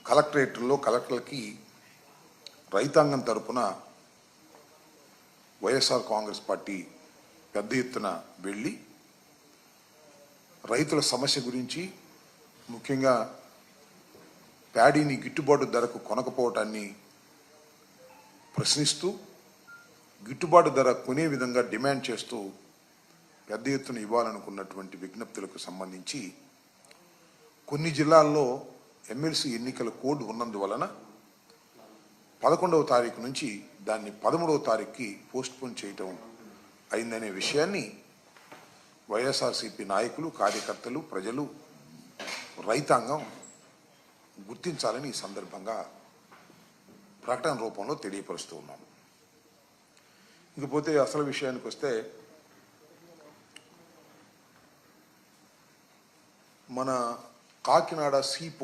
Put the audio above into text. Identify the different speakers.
Speaker 1: కలెక్టరేట్లో కలెక్టర్లకి రైతాంగం తరపున వైఎస్ఆర్ కాంగ్రెస్ పార్టీ పెద్ద ఎత్తున వెళ్ళి రైతుల సమస్య గురించి, ముఖ్యంగా ప్యాడీని గిట్టుబాటు ధరకు కొనకపోవటాన్ని ప్రశ్నిస్తూ గిట్టుబాటు ధర కొనే విధంగా డిమాండ్ చేస్తూ పెద్ద ఎత్తున ఇవ్వాలనుకున్నటువంటి విజ్ఞప్తులకు సంబంధించి కొన్ని జిల్లాల్లో ఎమ్మెల్సీ ఎన్నికల కోడ్ ఉన్నందువలన 11వ తారీఖు నుంచి దాన్ని 13వ తారీఖుకి పోస్ట్పోన్ చేయటం అయిందనే విషయాన్ని వైఎస్ఆర్సీపీ నాయకులు, కార్యకర్తలు, ప్రజలు, రైతాంగం గుర్తించాలని ఈ సందర్భంగా ప్రకటన రూపంలో తెలియపరుస్తూ ఉన్నాం. ఇకపోతే అసలు విషయానికి వస్తే, మన కాకినాడ సి